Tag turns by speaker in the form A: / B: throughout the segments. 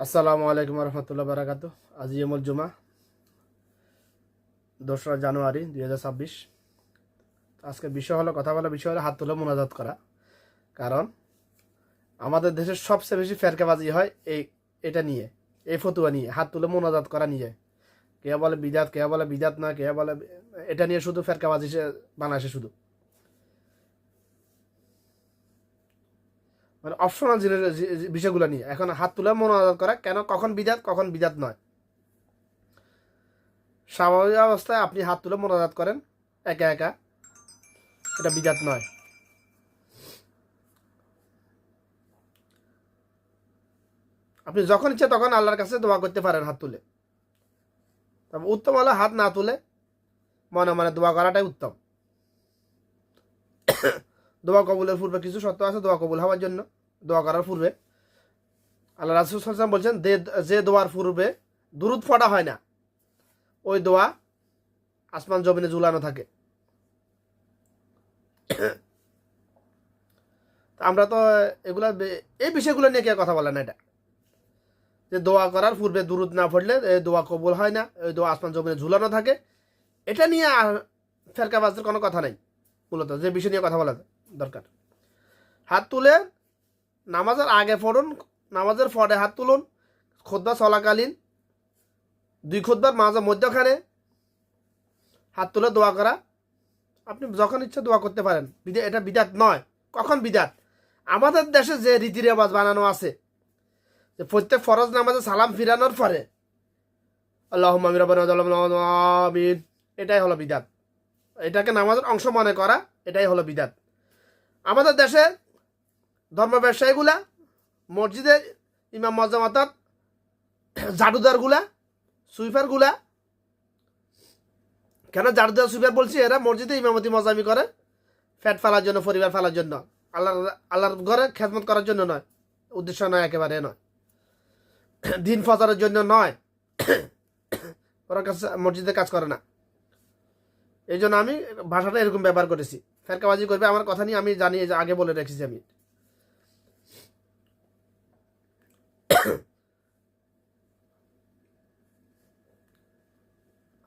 A: আসসালামু আলাইকুম রহমতুল্লাহ বারাকাত। আজ ইয়মুল জুমা 2রা জানুয়ারি 2026। আজকে বিষয় হলো কথা বলা বিষয় হলো হাত তুলে মোনাজাত করা। কারণ আমাদের দেশের সবচেয়ে বেশি ফেরকাবাজি হয় এটা নিয়ে, এই ফতুয়া নিয়ে, হাত তুলে মোনাজাত করা নিয়ে। কে বলে বিদাত, কে বলে বিদাত না, কে বলে এটা নিয়ে শুধু ফেরকাবাজি সে বানাইছে শুধু, মানে অপশনাল বিষয়গুলো নিয়ে। এখন হাত তুলে মোনাজাত করা কেন, কখন বিদাত কখন বিদাত নয়। স্বাভাবিক অবস্থায় আপনি হাত তুলে মোনাজাত করেন একা একা, এটা বিদাত নয়। আপনি যখন ইচ্ছে তখন আল্লাহর কাছে দোয়া করতে পারেন হাত তুলে। তবে উত্তম হলো হাত না তুলে মনে মনে দোয়া করাটাই উত্তম। দোয়া কবুলের পূর্বে কিছু শর্ত আছে দোয়া কবুল হওয়ার জন্য। দোয়া করার পূর্বে আল্লাহ রাসূল সাল্লাল্লাহু আলাইহি ওয়াসাল্লাম বলছেন, যে দোয়ার পূর্বে দুরূদ পড়া হয় না ওই দোয়া আসমান জমিনে ঝুলানো থাকে। আমরা তো এগুলা এই বিষয়গুলো নিয়ে কে কথা বলে না। এটা যে দোয়া করার পূর্বে দুরূদ না পড়লে এই দোয়া কবুল হয় না, ওই দোয়া আসমান জমিনে ঝুলানো থাকে, এটা নিয়ে ফেরকাবাজদের কোনো কথা নাই। মূলত যে বিষয় নিয়ে কথা বলা দরকার, হাত তুলে নামাজের আগে পড়ুন, নামাজের পরে হাত তুলুন, খুতবা চলাকালীন 2 খুতবার মাঝে মধ্যখানে হাত তুলে দোয়া করা। আপনি যখন ইচ্ছা দোয়া করতে পারেন, এটা বিদাত নয়। কখন বিদাত? আমাদের দেশে যে রীতি রেওয়াজ বানানো আছে যে প্রত্যেক ফরজ নামাজে সালাম ফিরানোর পরে আল্লাহুম্মা আমিন রাব্বানা আমিন, এটাই হলো বিদাত। এটাকে নামাজের অংশ মনে করা, এটাই হলো বিদাত। আমাদের দেশে ধর্ম ব্যবসায়ীগুলা, মসজিদের ইমাম মজ্জাম অর্থাৎ জাদুদারগুলা, সুইফারগুলা, কেন জাদুদার সুইফার বলছি, এরা মসজিদে ইমামতি মজামি করে ফ্যাট ফেলার জন্য, পরিবার ফেলার জন্য, আল্লাহর ঘরে খেদমত করার জন্য নয়, উদ্দেশ্য নয়, একেবারে নয়, দিন ফজরের জন্য নয়। ওরা কাছে মসজিদে কাজ করে না। এই জন্য আমি ভাষাটা এরকম ব্যবহার করেছি। ফেরকাবাজি করবে আমার কথা নিয়ে আমি জানি, আগে বলে রেখেছি আমি।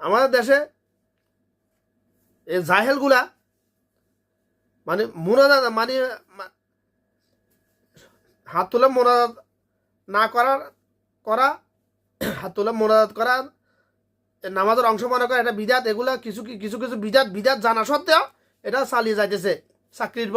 A: আমাদের দেশে এই জাহেলগুলা মানে মোনাজাত মানে হাত তুলে মোনাজাত না করা হাত তুলে মোনাজাত করা নামাজের অংশ মনে করা, এটা বিদাত। এগুলা কিছু কিছু বিদাত জানা সত্ত্বেও এটা চালিয়ে যাইতেছে চাকরির